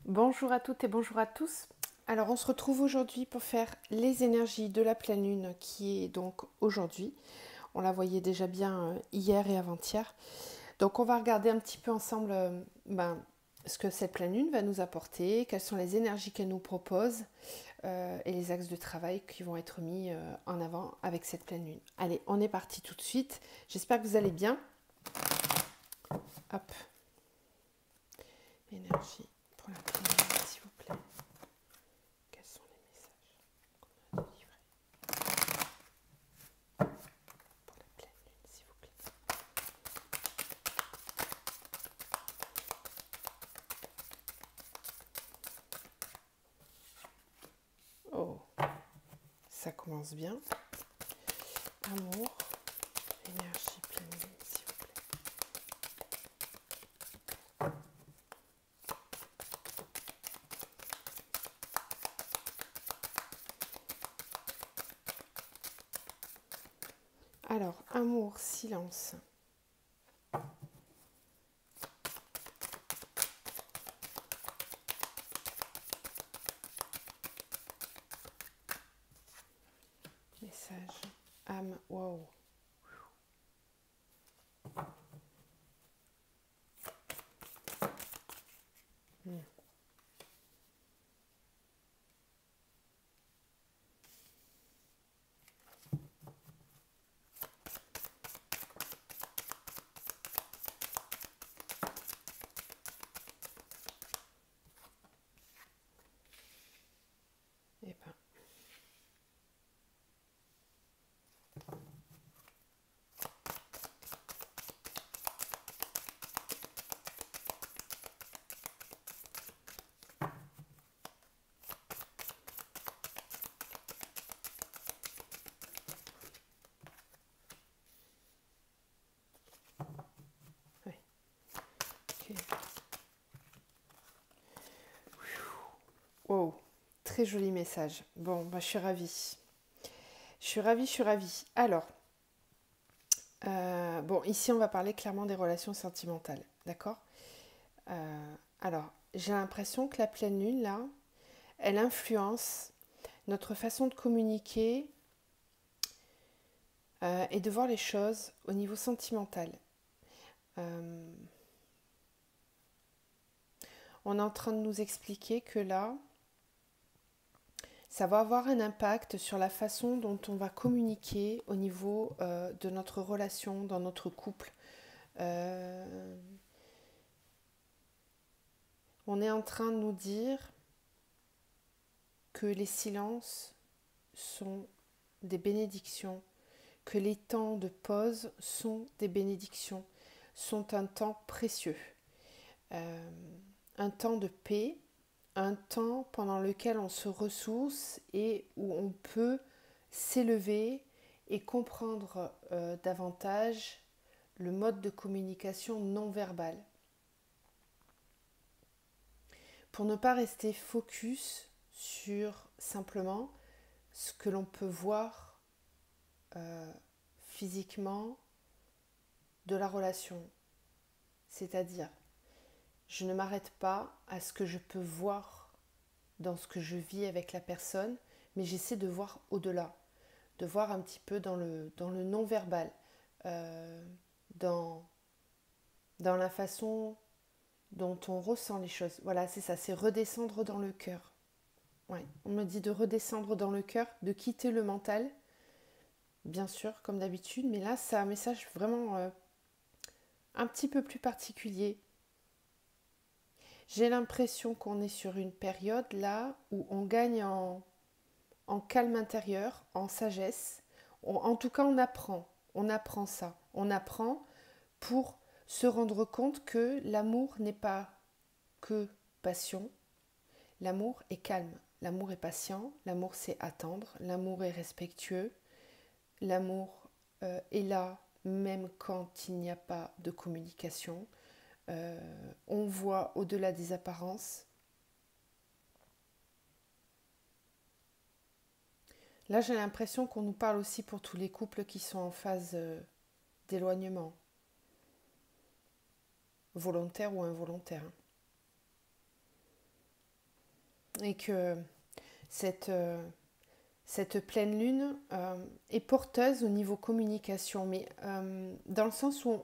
Bonjour à toutes et bonjour à tous. Alors on se retrouve aujourd'hui pour faire les énergies de la pleine lune qui est donc aujourd'hui. On la voyait déjà bien hier et avant-hier. Donc on va regarder un petit peu ensemble ce que cette pleine lune va nous apporter, quelles sont les énergies qu'elle nous propose et les axes de travail qui vont être mis en avant avec cette pleine lune. Allez, on est parti tout de suite. J'espère que vous allez bien. Hop. Énergie pour la pleine lune, s'il vous plaît. Quels sont les messages qu'on a délivrés pour la pleine lune, s'il vous plaît. Oh, ça commence bien. Amour, énergie, pleine lune, s'il vous plaît. Alors, amour, silence. Message, âme, wow. Hmm. Eh ben, ouais, ok. Wow, très joli message. Bon, bah, je suis ravie. Je suis ravie, je suis ravie. Alors, bon, ici on va parler clairement des relations sentimentales, d'accord. Alors, j'ai l'impression que la pleine lune, là, elle influence notre façon de communiquer et de voir les choses au niveau sentimental. Euh, on est en train de nous expliquer que là, ça va avoir un impact sur la façon dont on va communiquer au niveau de notre relation, dans notre couple. Euh, on est en train de nous dire que les silences sont des bénédictions, que les temps de pause sont des bénédictions, sont un temps précieux, euh, un temps de paix, un temps pendant lequel on se ressource et où on peut s'élever et comprendre davantage le mode de communication non verbal. Pour ne pas rester focus sur simplement ce que l'on peut voir euh, physiquement de la relation. C'est-à-dire, je ne m'arrête pas à ce que je peux voir dans ce que je vis avec la personne, mais j'essaie de voir au-delà, de voir un petit peu dans le non-verbal, euh, dans, dans la façon dont on ressent les choses. Voilà, c'est ça, c'est redescendre dans le cœur. Ouais, on me dit de redescendre dans le cœur, de quitter le mental, bien sûr, comme d'habitude, mais là, c'est un message vraiment un petit peu plus particulier. J'ai l'impression qu'on est sur une période là où on gagne en calme intérieur, en sagesse. En tout cas, on apprend ça. On apprend pour se rendre compte que l'amour n'est pas que passion. L'amour est calme, l'amour est patient, l'amour c'est attendre, l'amour est respectueux, l'amour est là même quand il n'y a pas de communication. On voit au-delà des apparences. Là, j'ai l'impression qu'on nous parle aussi pour tous les couples qui sont en phase d'éloignement, volontaire ou involontaire. et que cette, cette pleine lune est porteuse au niveau communication, mais dans le sens où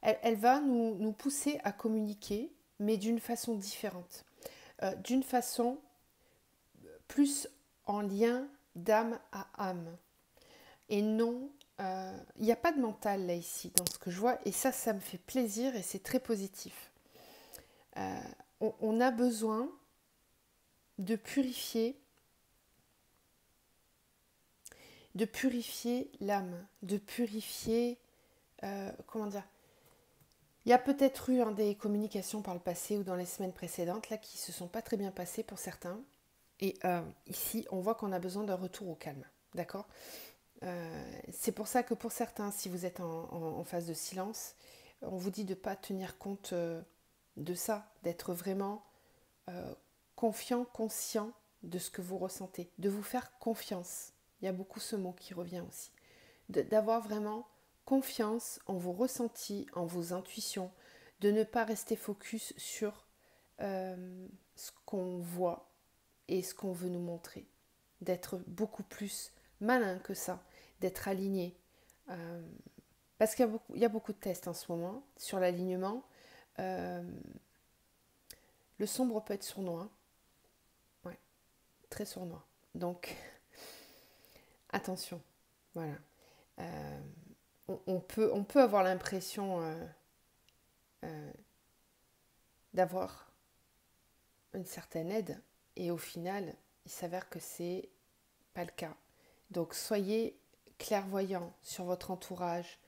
elle va nous pousser à communiquer, mais d'une façon différente, d'une façon plus en lien d'âme à âme. Et non, il n'y a pas de mental là ici, dans ce que je vois, et ça me fait plaisir et c'est très positif. On a besoin de purifier l'âme, de purifier, comment dire, il y a peut-être eu des communications par le passé ou dans les semaines précédentes là qui se sont pas très bien passées pour certains. Et ici, on voit qu'on a besoin d'un retour au calme, d'accord. C'est pour ça que pour certains, si vous êtes en phase de silence, on vous dit de ne pas tenir compte de ça, d'être vraiment confiant, conscient de ce que vous ressentez, de vous faire confiance. Il y a beaucoup ce mot qui revient aussi. D'avoir vraiment confiance en vos ressentis, en vos intuitions, de ne pas rester focus sur ce qu'on voit et ce qu'on veut nous montrer, d'être beaucoup plus malin que ça, d'être aligné. Parce qu'il y a beaucoup de tests en ce moment sur l'alignement. Le sombre peut être sournois, ouais, très sournois. Donc, attention, voilà. On peut avoir l'impression d'avoir une certaine aide et au final, il s'avère que c'est pas le cas. Donc soyez clairvoyant sur votre entourage,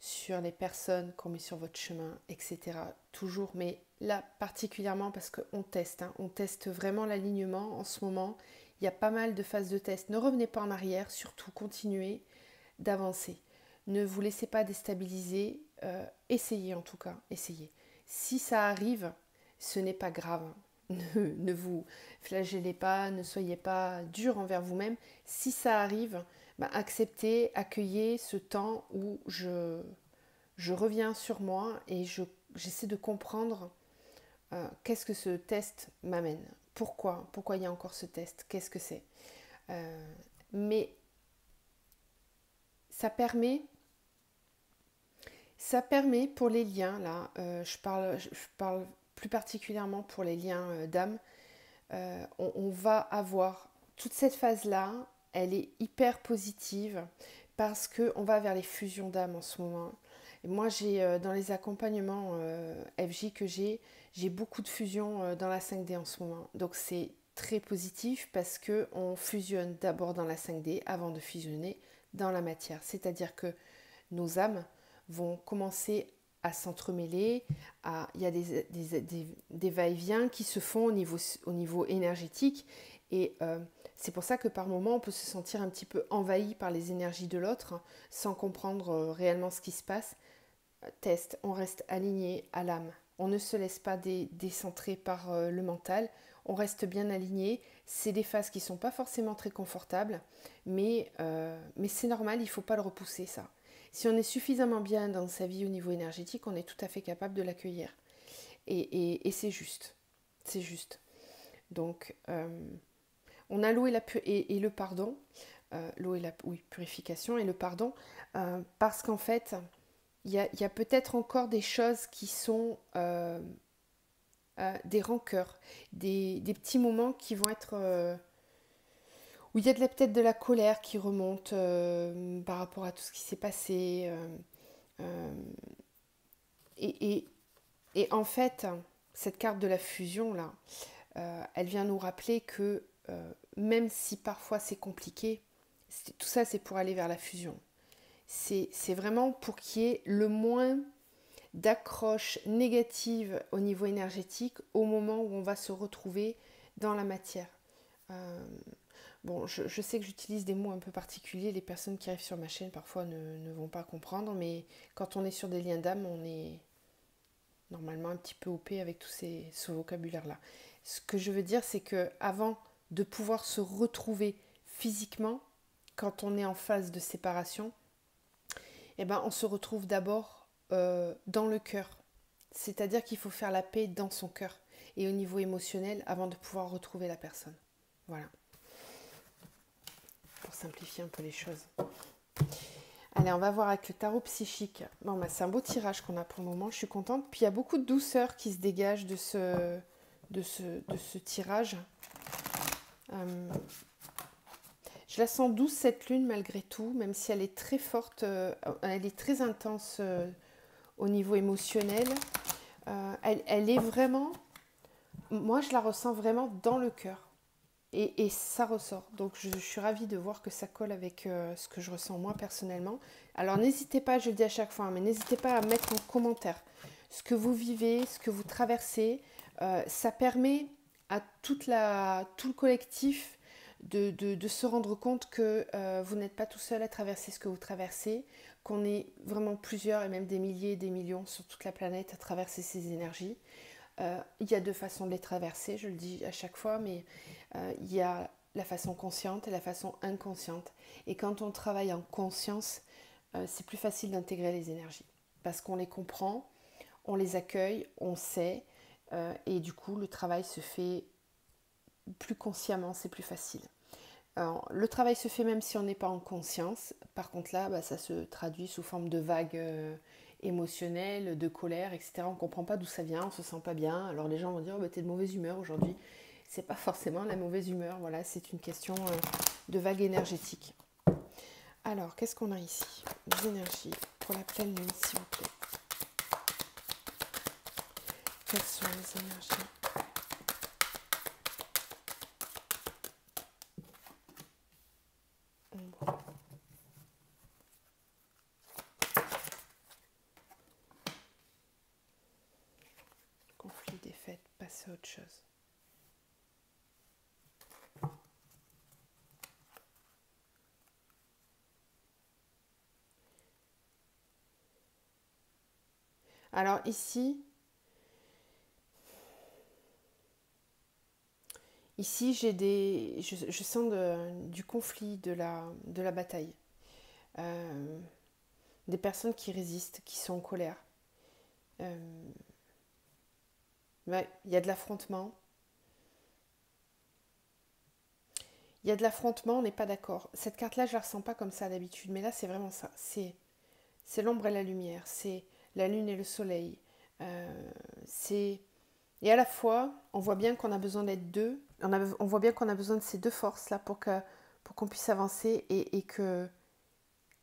sur les personnes qu'on met sur votre chemin, etc. Toujours, mais là particulièrement parce qu'on teste, on teste vraiment l'alignement en ce moment. Il y a pas mal de phases de test. Ne revenez pas en arrière, surtout continuez d'avancer. Ne vous laissez pas déstabiliser, essayez en tout cas, essayez. Si ça arrive, ce n'est pas grave. Ne vous flagellez pas, ne soyez pas dur envers vous-même. Si ça arrive, acceptez, accueillez ce temps où je reviens sur moi et j'essaie de comprendre qu'est-ce que ce test m'amène. Pourquoi il y a encore ce test? Qu'est-ce que c'est? Mais ça permet pour les liens, là, je parle plus particulièrement pour les liens d'âme, on va avoir toute cette phase-là, elle est hyper positive parce qu'on va vers les fusions d'âme en ce moment. Et moi, j'ai dans les accompagnements FJ que j'ai beaucoup de fusions dans la 5D en ce moment. Donc c'est très positif parce qu'on fusionne d'abord dans la 5D avant de fusionner dans la matière. C'est-à-dire que nos âmes vont commencer à s'entremêler, il y a des va-et-vient qui se font au niveau énergétique et c'est pour ça que par moments on peut se sentir un petit peu envahi par les énergies de l'autre sans comprendre réellement ce qui se passe. Test, on reste aligné à l'âme, on ne se laisse pas décentrer par le mental, on reste bien aligné. C'est des phases qui ne sont pas forcément très confortables, mais c'est normal, il ne faut pas le repousser ça. Si on est suffisamment bien dans sa vie au niveau énergétique, on est tout à fait capable de l'accueillir. Et c'est juste. C'est juste. Donc, on a l'eau et le pardon. L'eau et la purification et le pardon. Parce qu'en fait, il y a peut-être encore des choses qui sont des rancœurs, des petits moments qui vont être... où il y a peut-être de la colère qui remonte par rapport à tout ce qui s'est passé. Et en fait, cette carte de la fusion, là, elle vient nous rappeler que même si parfois c'est compliqué, tout ça c'est pour aller vers la fusion. C'est vraiment pour qu'il y ait le moins d'accroche négative au niveau énergétique au moment où on va se retrouver dans la matière. Bon, je sais que j'utilise des mots un peu particuliers, les personnes qui arrivent sur ma chaîne parfois ne vont pas comprendre, mais quand on est sur des liens d'âme, on est normalement un petit peu OP avec tout ce vocabulaire-là. Ce que je veux dire, c'est que avant de pouvoir se retrouver physiquement, quand on est en phase de séparation, eh ben, on se retrouve d'abord dans le cœur. C'est-à-dire qu'il faut faire la paix dans son cœur. et au niveau émotionnel avant de pouvoir retrouver la personne. Voilà. Pour simplifier un peu les choses. Allez, on va voir avec le tarot psychique. Bon, bah, c'est un beau tirage qu'on a pour le moment, je suis contente. Puis il y a beaucoup de douceur qui se dégage de ce tirage. Je la sens douce cette lune malgré tout, même si elle est très forte, elle est très intense au niveau émotionnel. Elle est vraiment, moi je la ressens vraiment dans le cœur. Et ça ressort. Donc je suis ravie de voir que ça colle avec ce que je ressens moi personnellement. Alors n'hésitez pas, je le dis à chaque fois, mais n'hésitez pas à mettre en commentaire ce que vous vivez, ce que vous traversez. Ça permet à tout le collectif de se rendre compte que vous n'êtes pas tout seul à traverser ce que vous traversez, qu'on est vraiment plusieurs et même des milliers, des millions sur toute la planète à traverser ces énergies. Il y a deux façons de les traverser, je le dis à chaque fois, mais il y a la façon consciente et la façon inconsciente. Et quand on travaille en conscience, c'est plus facile d'intégrer les énergies parce qu'on les comprend, on les accueille, on sait, et du coup le travail se fait plus consciemment, c'est plus facile. Alors, le travail se fait même si on n'est pas en conscience. Par contre là, bah, ça se traduit sous forme de vagues émotionnelles, de colère, etc. On ne comprend pas d'où ça vient, on ne se sent pas bien. Alors les gens vont dire oh, bah, t'es de mauvaise humeur aujourd'hui. C'est pas forcément la mauvaise humeur, voilà, c'est une question de vague énergétique. Alors, qu'est-ce qu'on a ici? Des énergies pour la pleine lune, s'il vous plaît. Quelles sont les énergies? Conflit, défaite, passer à autre chose. Alors ici, je sens du conflit, de la bataille. Des personnes qui résistent, qui sont en colère. Ouais, il y a de l'affrontement. Il y a de l'affrontement, on n'est pas d'accord. Cette carte-là, je la ressens pas comme ça d'habitude, mais là, c'est vraiment ça. C'est l'ombre et la lumière, c'est la lune et le soleil. Et à la fois, on voit bien qu'on a besoin d'être deux. On voit bien qu'on a besoin de ces deux forces-là pour qu'on puisse avancer et que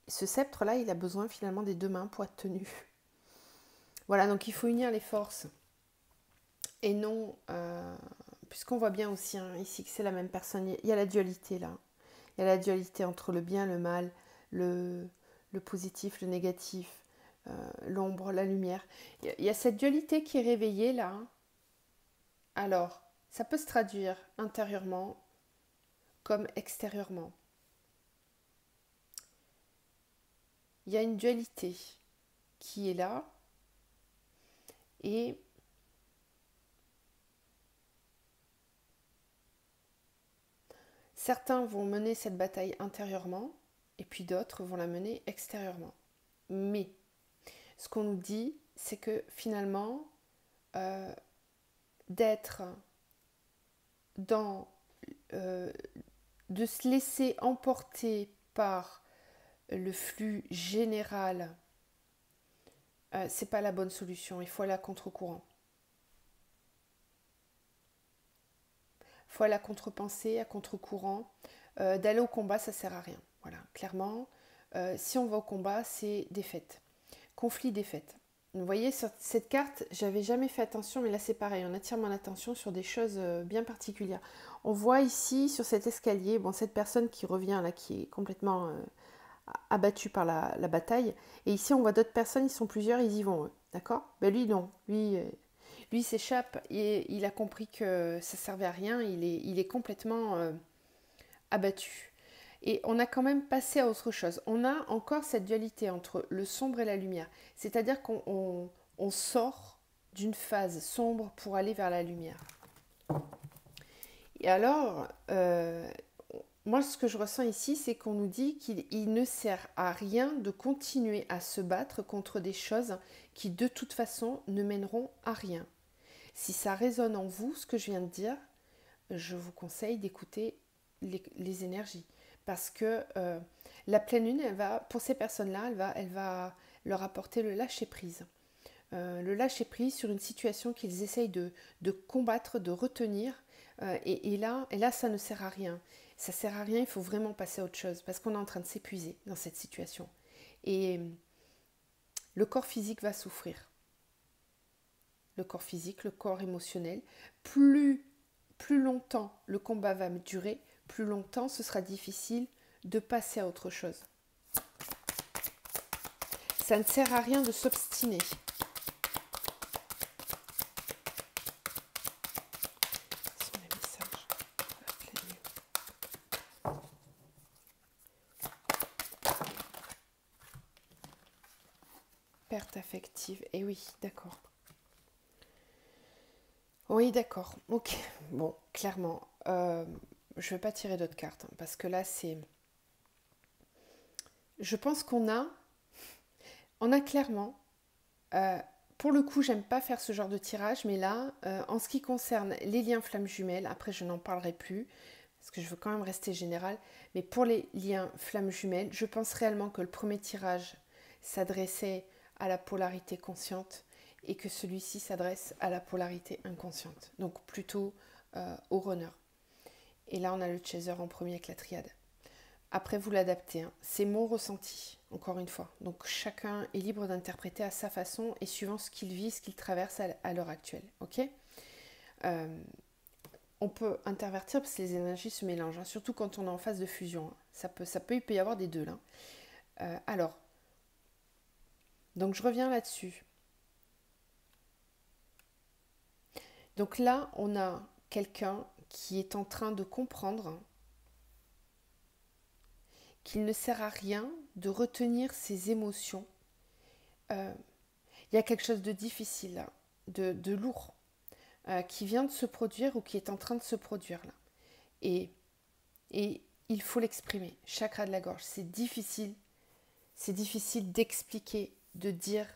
ce sceptre-là, il a besoin finalement des deux mains pour être tenu. Voilà, donc il faut unir les forces. Et non, puisqu'on voit bien aussi ici que c'est la même personne, il y a la dualité là. Il y a la dualité entre le bien, le mal, le positif, le négatif, l'ombre, la lumière. Il y a cette dualité qui est réveillée là. Alors, ça peut se traduire intérieurement comme extérieurement. Il y a une dualité qui est là et certains vont mener cette bataille intérieurement et puis d'autres vont la mener extérieurement. Mais ce qu'on nous dit, c'est que finalement, d'être dans... de se laisser emporter par le flux général, c'est pas la bonne solution. Il faut aller à contre-courant. Il faut aller à contre-pensée, à contre-courant. D'aller au combat, ça sert à rien. Voilà, clairement, si on va au combat, c'est défaite. Conflit, défaite. Vous voyez, sur cette carte, j'avais jamais fait attention, mais là c'est pareil, on attire mon attention sur des choses bien particulières. On voit ici, sur cet escalier, bon, cette personne qui revient là, qui est complètement abattue par la bataille. Et ici, on voit d'autres personnes, ils sont plusieurs, ils y vont, d'accord? Ben lui, non. Lui s'échappe et il a compris que ça servait à rien, il est complètement abattu. Et on a quand même passé à autre chose. On a encore cette dualité entre le sombre et la lumière. C'est-à-dire qu'on sort d'une phase sombre pour aller vers la lumière. Et alors, moi, ce que je ressens ici, c'est qu'on nous dit qu'il ne sert à rien de continuer à se battre contre des choses qui, de toute façon, ne mèneront à rien. Si ça résonne en vous, ce que je viens de dire, je vous conseille d'écouter les énergies. Parce que la pleine lune, pour ces personnes-là, elle va leur apporter le lâcher-prise. Le lâcher-prise sur une situation qu'ils essayent de combattre, de retenir. Et là, ça ne sert à rien. Ça ne sert à rien, il faut vraiment passer à autre chose. Parce qu'on est en train de s'épuiser dans cette situation. Et le corps physique va souffrir. Le corps physique, le corps émotionnel. Plus longtemps le combat va durer, plus longtemps ce sera difficile de passer à autre chose. Ça ne sert à rien de s'obstiner. Ce sont les messages. Perte affective. Eh oui, d'accord. Oui, d'accord. Ok. Bon, clairement, je ne vais pas tirer d'autres cartes hein, parce que là, c'est. Je pense qu'on a clairement. Pour le coup, j'aime pas faire ce genre de tirage, mais là, en ce qui concerne les liens flammes jumelles, après je n'en parlerai plus parce que je veux quand même rester général. Mais pour les liens flammes jumelles, je pense réellement que le premier tirage s'adressait à la polarité consciente et que celui-ci s'adresse à la polarité inconsciente, donc plutôt au runner. Et là, on a le chaser en premier avec la triade. Après, vous l'adaptez. Hein. C'est mon ressenti, encore une fois. Donc, chacun est libre d'interpréter à sa façon et suivant ce qu'il vit, ce qu'il traverse à l'heure actuelle. Ok ? On peut intervertir parce que les énergies se mélangent, hein, surtout quand on est en phase de fusion. Hein. Il peut y avoir des deux là. Alors, donc je reviens là-dessus. Donc là, on a quelqu'un qui est en train de comprendre qu'il ne sert à rien de retenir ses émotions. Il y a quelque chose de difficile, là, de lourd, qui vient de se produire ou qui est en train de se produire là. Et il faut l'exprimer. Chakra de la gorge, c'est difficile d'expliquer, de dire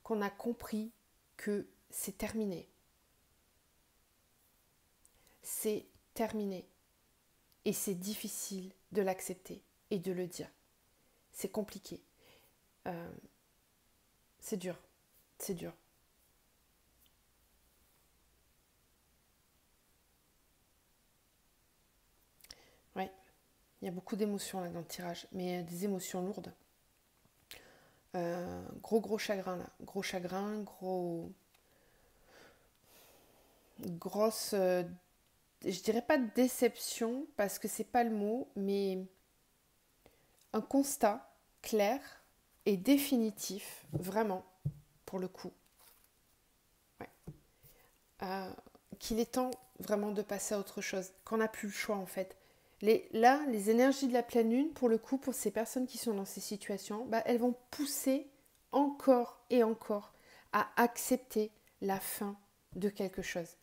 qu'on a compris que c'est terminé. C'est terminé. Et c'est difficile de l'accepter et de le dire. C'est compliqué. C'est dur. C'est dur. Ouais. Il y a beaucoup d'émotions là dans le tirage, mais des émotions lourdes. Gros chagrin là. Gros chagrin, grosse, je dirais pas déception parce que c'est pas le mot, mais un constat clair et définitif, vraiment, pour le coup. Ouais. Qu'il est temps vraiment de passer à autre chose, qu'on n'a plus le choix en fait. Les énergies de la pleine lune, pour le coup, pour ces personnes qui sont dans ces situations, elles vont pousser encore et encore à accepter la fin de quelque chose.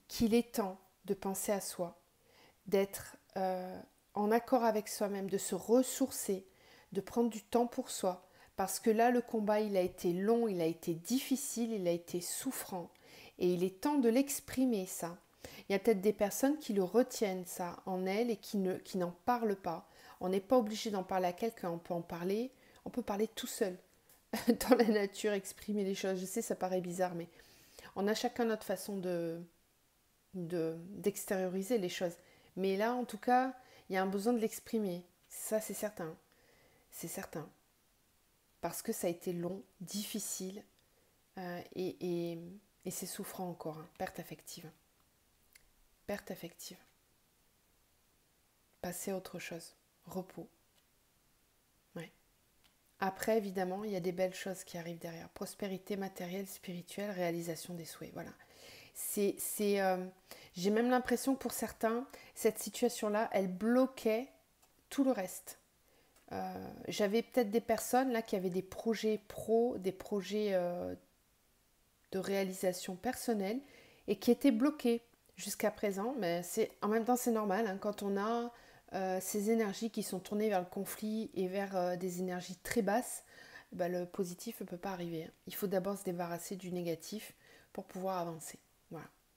Qu'il est temps de penser à soi, d'être en accord avec soi-même, de se ressourcer, de prendre du temps pour soi. Parce que là, le combat, il a été long, il a été difficile, il a été souffrant. Et il est temps de l'exprimer, ça. Il y a peut-être des personnes qui le retiennent, ça, en elles et qui n'en parlent pas. On n'est pas obligé d'en parler à quelqu'un, on peut parler tout seul. Dans la nature, exprimer les choses. Je sais, ça paraît bizarre, mais on a chacun notre façon d'extérioriser les choses. Mais là, en tout cas, il y a un besoin de l'exprimer. Ça, c'est certain. C'est certain. Parce que ça a été long, difficile et c'est souffrant encore. Hein. Perte affective. Perte affective. Passer à autre chose. Repos. Ouais. Après, évidemment, il y a des belles choses qui arrivent derrière. Prospérité matérielle, spirituelle, réalisation des souhaits. Voilà. J'ai même l'impression que pour certains, cette situation-là, elle bloquait tout le reste. J'avais peut-être des personnes là qui avaient des projets pro, des projets de réalisation personnelle et qui étaient bloqués jusqu'à présent. Mais en même temps, c'est normal hein, quand on a ces énergies qui sont tournées vers le conflit et vers des énergies très basses, le positif ne peut pas arriver. Hein. Il faut d'abord se débarrasser du négatif pour pouvoir avancer.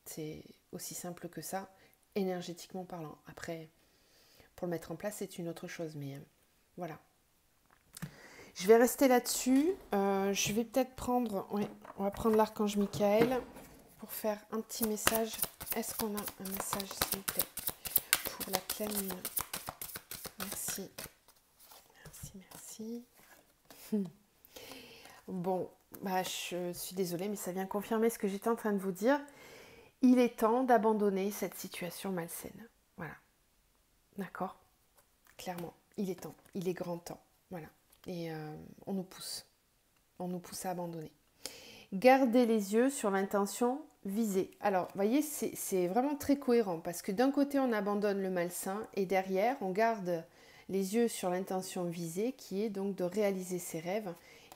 C'est aussi simple que ça, énergétiquement parlant. Après, pour le mettre en place, c'est une autre chose, mais voilà. Je vais rester là-dessus. Je vais peut-être prendre, oui, on va prendre l'archange Michael pour faire un petit message. Est-ce qu'on a un message, s'il vous plaît, pour la pleine lune? Merci. Merci. Bon, bah, je suis désolée, mais ça vient confirmer ce que j'étais en train de vous dire. Il est temps d'abandonner cette situation malsaine. Voilà. D'accord? Clairement, il est temps. Il est grand temps. Voilà. Et on nous pousse. On nous pousse à abandonner. Gardez les yeux sur l'intention visée. Alors, vous voyez, c'est vraiment très cohérent parce que d'un côté, on abandonne le malsain et derrière, on garde les yeux sur l'intention visée qui est donc de réaliser ses rêves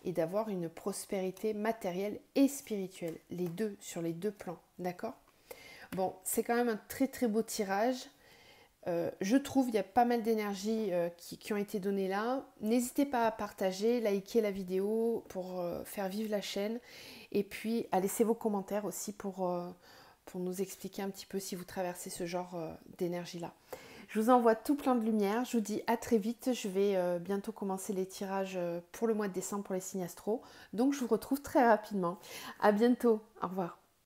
et d'avoir une prospérité matérielle et spirituelle. Les deux, sur les deux plans. D'accord? Bon, c'est quand même un très très beau tirage. Je trouve il y a pas mal d'énergie qui ont été données là. N'hésitez pas à partager, liker la vidéo pour faire vivre la chaîne. Et puis à laisser vos commentaires aussi pour nous expliquer un petit peu si vous traversez ce genre d'énergie là. Je vous envoie tout plein de lumière. Je vous dis à très vite. Je vais bientôt commencer les tirages pour le mois de décembre pour les signes astro. Donc je vous retrouve très rapidement. À bientôt. Au revoir.